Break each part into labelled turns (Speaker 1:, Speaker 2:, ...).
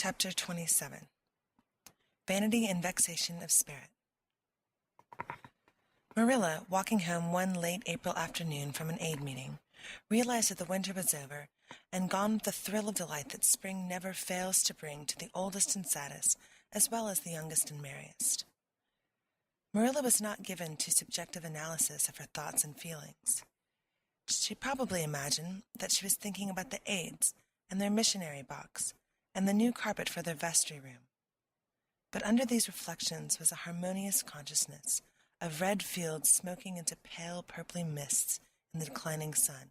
Speaker 1: Chapter 27. Vanity and Vexation of Spirit. Marilla, walking home one late April afternoon from an aid meeting, realized that the winter was over and gone with the thrill of delight that spring never fails to bring to the oldest and saddest, as well as the youngest and merriest. Marilla was not given to subjective analysis of her thoughts and feelings. She probably imagined that she was thinking about the aids and their missionary box and the new carpet for their vestry room. But under these reflections was a harmonious consciousness of red fields smoking into pale purply mists in the declining sun,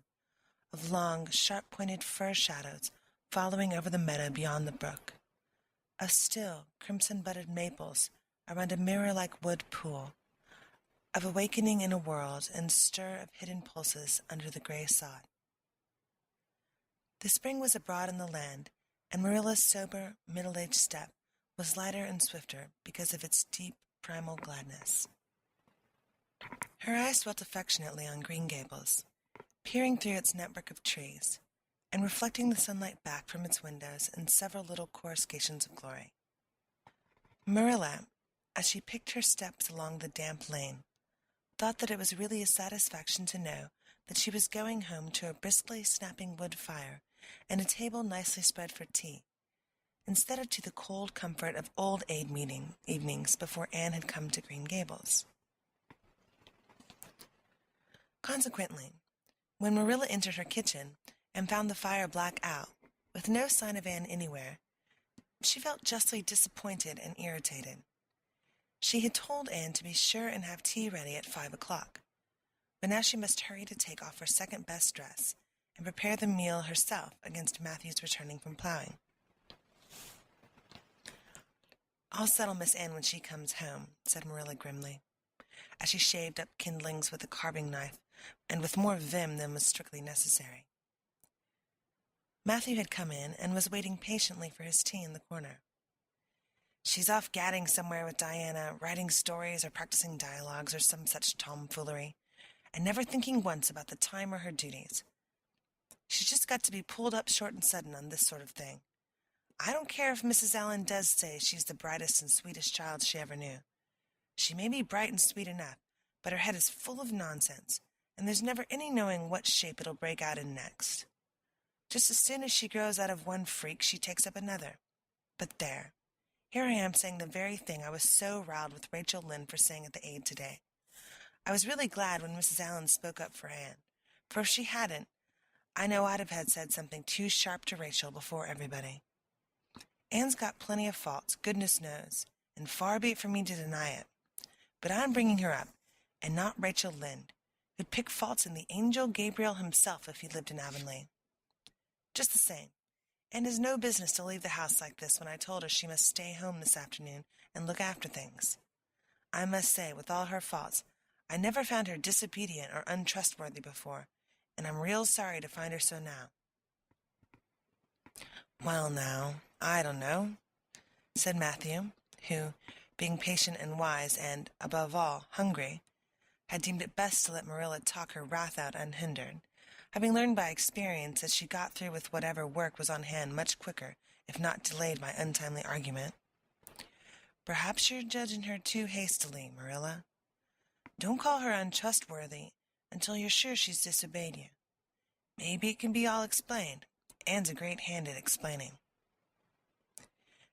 Speaker 1: of long, sharp-pointed fir shadows following over the meadow beyond the brook, of still, crimson-budded maples around a mirror-like wood pool, of awakening in a world and stir of hidden pulses under the gray sod. The spring was abroad in the land, and Marilla's sober, middle-aged step was lighter and swifter because of its deep, primal gladness. Her eyes dwelt affectionately on Green Gables, peering through its network of trees, and reflecting the sunlight back from its windows in several little coruscations of glory. Marilla, as she picked her steps along the damp lane, thought that it was really a satisfaction to know that she was going home to a briskly snapping wood fire and a table nicely spread for tea, instead of to the cold comfort of old aid meeting evenings before Anne had come to Green Gables. Consequently, when Marilla entered her kitchen and found the fire black out, with no sign of Anne anywhere, she felt justly disappointed and irritated. She had told Anne to be sure and have tea ready at 5 o'clock, but now she must hurry to take off her second-best dress and prepare the meal herself against Matthew's returning from plowing. "I'll settle Miss Anne when she comes home," said Marilla grimly, as she shaved up kindlings with a carving knife, and with more vim than was strictly necessary. Matthew had come in and was waiting patiently for his tea in the corner. "She's off gadding somewhere with Diana, writing stories or practicing dialogues or some such tomfoolery, and never thinking once about the time or her duties. She's just got to be pulled up short and sudden on this sort of thing. I don't care if Mrs. Allen does say she's the brightest and sweetest child she ever knew. She may be bright and sweet enough, but her head is full of nonsense, and there's never any knowing what shape it'll break out in next. Just as soon as she grows out of one freak, she takes up another. But there, here I am saying the very thing I was so riled with Rachel Lynde for saying at the aid today. I was really glad when Mrs. Allen spoke up for Anne, for if she hadn't, I know I'd have had said something too sharp to Rachel before everybody. Anne's got plenty of faults, goodness knows, and far be it from me to deny it. But I'm bringing her up, and not Rachel Lynde, who'd pick faults in the angel Gabriel himself if he lived in Avonlea. Just the same, Anne has no business to leave the house like this when I told her she must stay home this afternoon and look after things. I must say, with all her faults, I never found her disobedient or untrustworthy before, and I'm real sorry to find her so now." "Well, now, I don't know," said Matthew, who, being patient and wise and, above all, hungry, had deemed it best to let Marilla talk her wrath out unhindered, having learned by experience that she got through with whatever work was on hand much quicker, if not delayed by untimely argument. "Perhaps you're judging her too hastily, Marilla. Don't call her untrustworthy until you're sure she's disobeyed you. Maybe it can be all explained. Anne's a great hand at explaining."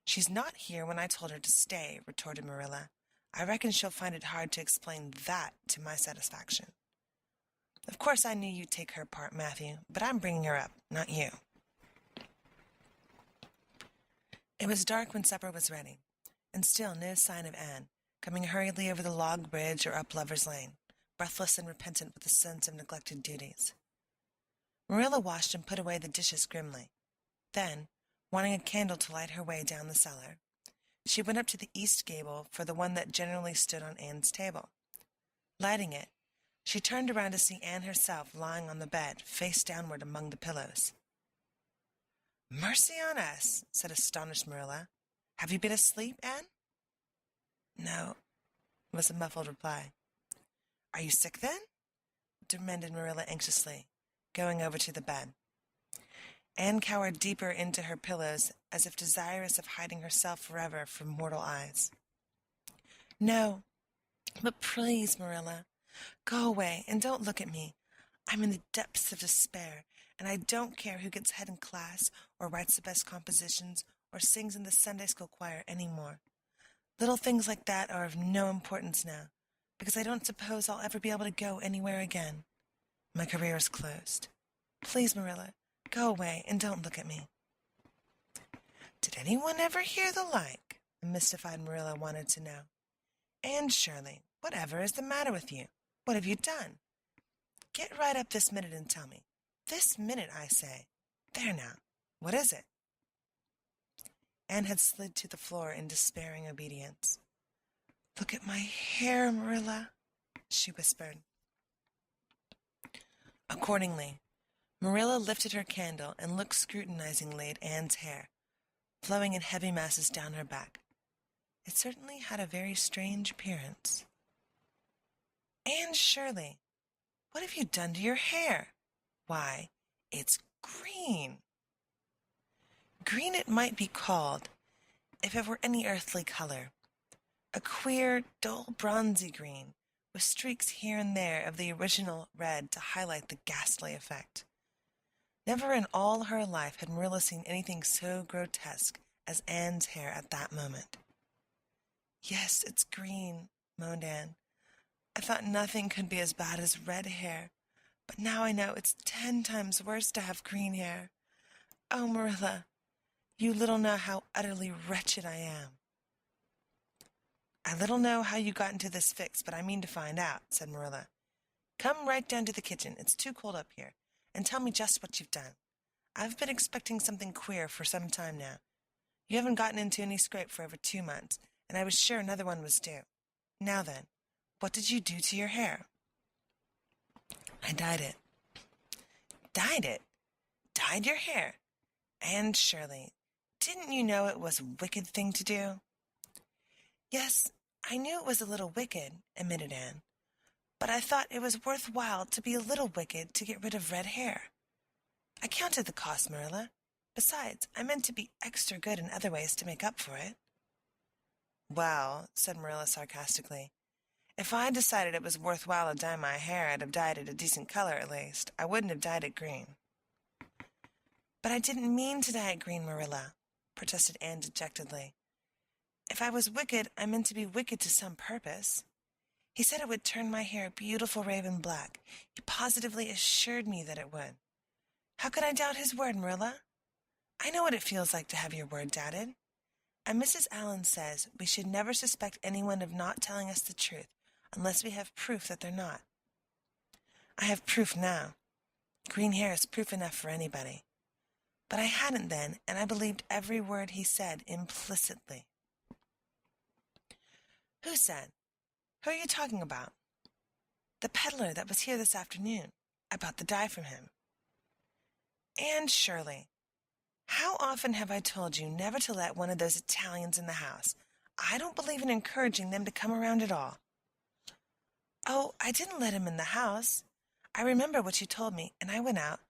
Speaker 1: "She's not here when I told her to stay," retorted Marilla. "I reckon she'll find it hard to explain that to my satisfaction. Of course I knew you'd take her part, Matthew, but I'm bringing her up, not you." It was dark when supper was ready, and still no sign of Anne, coming hurriedly over the log bridge or up Lover's Lane, breathless and repentant with a sense of neglected duties. Marilla washed and put away the dishes grimly. Then, wanting a candle to light her way down the cellar, she went up to the east gable for the one that generally stood on Anne's table. Lighting it, she turned around to see Anne herself lying on the bed, face downward among the pillows. "Mercy on us," said astonished Marilla. "Have you been asleep, Anne?" "No," was the muffled reply. "Are you sick, then?" demanded Marilla anxiously, going over to the bed. Anne cowered deeper into her pillows, as if desirous of hiding herself forever from mortal eyes. "No, but please, Marilla, go away and don't look at me. I'm in the depths of despair, and I don't care who gets ahead in class or writes the best compositions or sings in the Sunday school choir anymore. Little things like that are of no importance now, because I don't suppose I'll ever be able to go anywhere again. My career is closed. Please, Marilla, go away and don't look at me." "Did anyone ever hear the like?" the mystified Marilla wanted to know. "Anne Shirley, whatever is the matter with you? What have you done? Get right up this minute and tell me. This minute, I say. There now. What is it?" Anne had slid to the floor in despairing obedience. "Look at my hair, Marilla," she whispered. Accordingly, Marilla lifted her candle and looked scrutinizingly at Anne's hair, flowing in heavy masses down her back. It certainly had a very strange appearance. "Anne Shirley, what have you done to your hair? Why, it's green." Green it might be called, if it were any earthly color. A queer, dull, bronzy green, with streaks here and there of the original red to highlight the ghastly effect. Never in all her life had Marilla seen anything so grotesque as Anne's hair at that moment. "Yes, it's green," moaned Anne. "I thought nothing could be as bad as red hair, but now I know it's 10 times worse to have green hair. Oh, Marilla, you little know how utterly wretched I am." "I little know how you got into this fix, but I mean to find out," said Marilla. "Come right down to the kitchen, it's too cold up here, and tell me just what you've done. I've been expecting something queer for some time now. You haven't gotten into any scrape for over 2 months, and I was sure another one was due. Now then, what did you do to your hair?" "I dyed it." "Dyed it? Dyed your hair? Anne Shirley, didn't you know it was a wicked thing to do?" "Yes, I knew it was a little wicked," admitted Anne, "but I thought it was worth while to be a little wicked to get rid of red hair. I counted the cost, Marilla. Besides, I meant to be extra good in other ways to make up for it." "Well," said Marilla sarcastically, "if I decided it was worth while to dye my hair, I'd have dyed it a decent color at least. I wouldn't have dyed it green." "But I didn't mean to dye it green, Marilla," protested Anne dejectedly. "If I was wicked, I meant to be wicked to some purpose. He said it would turn my hair beautiful raven black. He positively assured me that it would. How could I doubt his word, Marilla? I know what it feels like to have your word doubted. And Mrs. Allan says we should never suspect anyone of not telling us the truth unless we have proof that they're not. I have proof now. Green hair is proof enough for anybody. But I hadn't then, and I believed every word he said implicitly." "Who said? Who are you talking about?" "The peddler that was here this afternoon. I bought the dye from him." "Anne Shirley, how often have I told you never to let one of those Italians in the house? I don't believe in encouraging them to come around at all." "Oh, I didn't let him in the house. I remember what you told me, and I went out,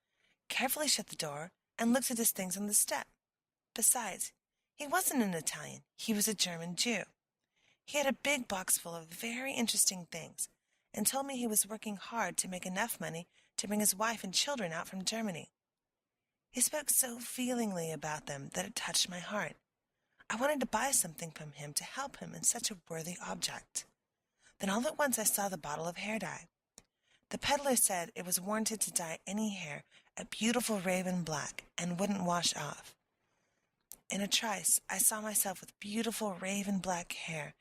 Speaker 1: carefully shut the door, and looked at his things on the step. Besides, he wasn't an Italian. He was a German Jew. He had a big box full of very interesting things, and told me he was working hard to make enough money to bring his wife and children out from Germany. He spoke so feelingly about them that it touched my heart. I wanted to buy something from him to help him in such a worthy object. Then all at once I saw the bottle of hair dye. The peddler said it was warranted to dye any hair a beautiful raven black and wouldn't wash off. In a trice, I saw myself with beautiful raven black hair,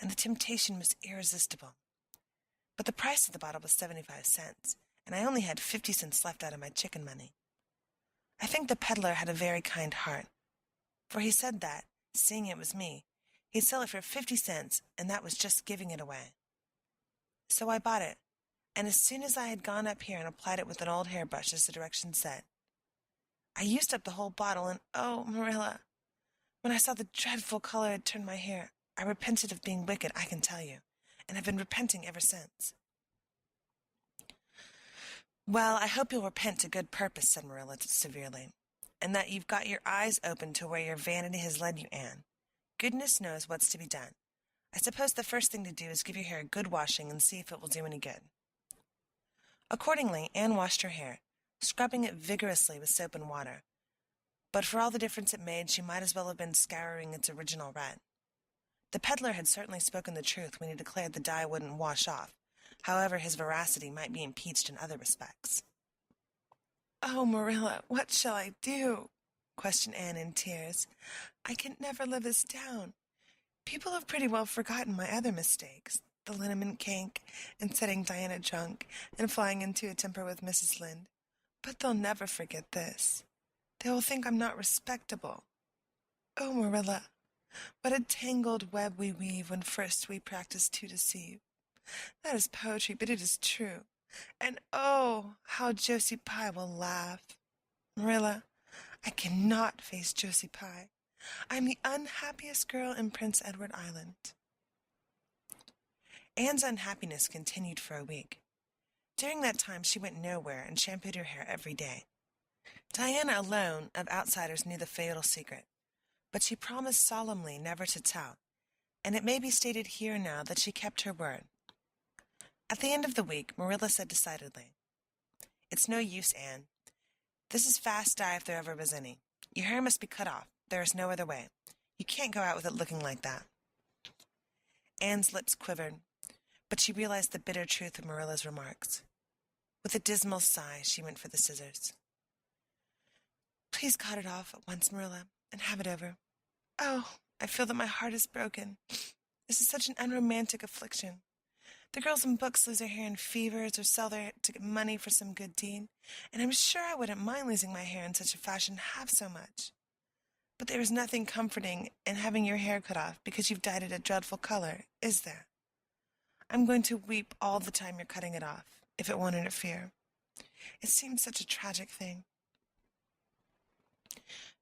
Speaker 1: and the temptation was irresistible. But the price of the bottle was 75 cents, and I only had 50 cents left out of my chicken money. I think the peddler had a very kind heart, for he said that, seeing it was me, he'd sell it for 50 cents, and that was just giving it away. So I bought it, and as soon as I had gone up here and applied it with an old hairbrush as the directions said, I used up the whole bottle, and oh, Marilla, when I saw the dreadful color it turned my hair, I repented of being wicked, I can tell you, and have been repenting ever since." "Well, I hope you'll repent to good purpose," said Marilla severely. and that you've got your eyes open to where your vanity has led you, Anne. Goodness knows what's to be done. I suppose the first thing to do is give your hair a good washing and see if it will do any good." Accordingly, Anne washed her hair, scrubbing it vigorously with soap and water. But for all the difference it made, she might as well have been scouring its original red. The peddler had certainly spoken the truth when he declared the dye wouldn't wash off. However, his veracity might be impeached in other respects. "Oh, Marilla, what shall I do?" questioned Anne in tears. "I can never live this down. People have pretty well forgotten my other mistakes, the liniment cake, and setting Diana drunk, and flying into a temper with Mrs. Lynde. But they'll never forget this. They will think I'm not respectable. Oh, Marilla, what a tangled web we weave when first we practice to deceive. That is poetry, but it is true. And oh, how Josie Pye will laugh. Marilla, I cannot face Josie Pye. I'm the unhappiest girl in Prince Edward Island." Anne's unhappiness continued for a week. During that time she went nowhere and shampooed her hair every day. Diana alone of outsiders knew the fatal secret, but she promised solemnly never to tell, and it may be stated here now that she kept her word. At the end of the week, Marilla said decidedly, "It's no use, Anne. This is fast dye if there ever was any. Your hair must be cut off. There is no other way. You can't go out with it looking like that." Anne's lips quivered, but she realized the bitter truth of Marilla's remarks. With a dismal sigh, she went for the scissors. "Please cut it off at once, Marilla, and have it over. Oh, I feel that my heart is broken. This is such an unromantic affliction. The girls in books lose their hair in fevers or sell their hair to get money for some good deed, and I'm sure I wouldn't mind losing my hair in such a fashion half so much. But there is nothing comforting in having your hair cut off because you've dyed it a dreadful color, is there? I'm going to weep all the time you're cutting it off, if it won't interfere. It seems such a tragic thing."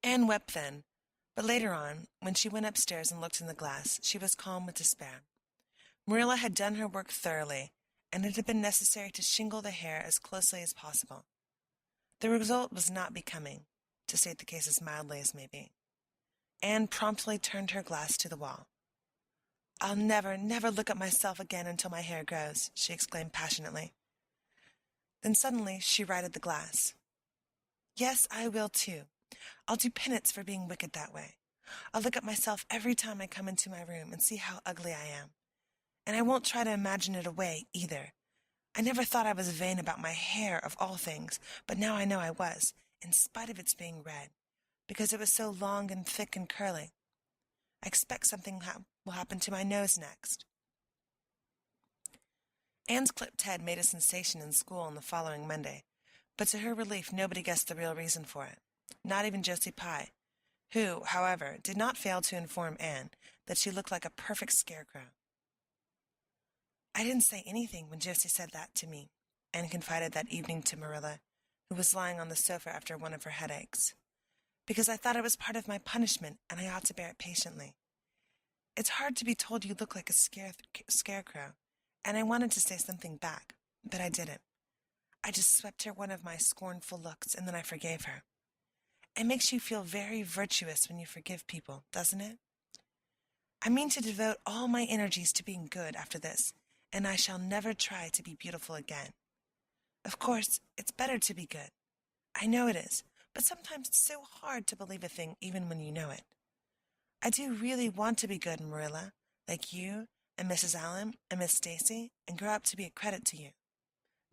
Speaker 1: Anne wept then, but later on, when she went upstairs and looked in the glass, she was calm with despair. Marilla had done her work thoroughly, and it had been necessary to shingle the hair as closely as possible. The result was not becoming, to state the case as mildly as may be. Anne promptly turned her glass to the wall. "I'll never, never look at myself again until my hair grows," she exclaimed passionately. Then suddenly she righted the glass. "Yes, I will too. I'll do penance for being wicked that way. I'll look at myself every time I come into my room and see how ugly I am. And I won't try to imagine it away, either. I never thought I was vain about my hair, of all things, but now I know I was, in spite of its being red, because it was so long and thick and curly. I expect something will happen to my nose next." Anne's clipped head made a sensation in school on the following Monday, but to her relief nobody guessed the real reason for it, not even Josie Pye, who, however, did not fail to inform Anne that she looked like a perfect scarecrow. "I didn't say anything when Josie said that to me," Anne confided that evening to Marilla, who was lying on the sofa after one of her headaches, "because I thought it was part of my punishment and I ought to bear it patiently. It's hard to be told you look like a scarecrow, and I wanted to say something back, but I didn't. I just swept her one of my scornful looks, and then I forgave her. It makes you feel very virtuous when you forgive people, doesn't it? I mean to devote all my energies to being good after this, and I shall never try to be beautiful again. Of course, it's better to be good. I know it is, but sometimes it's so hard to believe a thing even when you know it. I do really want to be good, Marilla, like you and Mrs. Allen and Miss Stacy, and grow up to be a credit to you.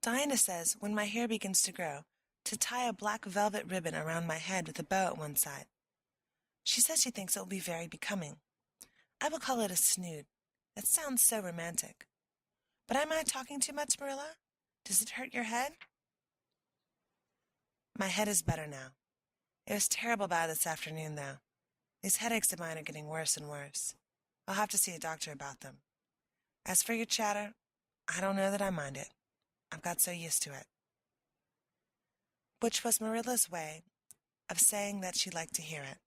Speaker 1: Diana says, when my hair begins to grow, to tie a black velvet ribbon around my head with a bow at one side. She says she thinks it will be very becoming. I will call it a snood. That sounds so romantic. But am I talking too much, Marilla? Does it hurt your head? My head is better now. It was terrible bad this afternoon, though. These headaches of mine are getting worse and worse. I'll have to see a doctor about them. As for your chatter, I don't know that I mind it. I've got so used to it. Which was Marilla's way of saying that she liked to hear it.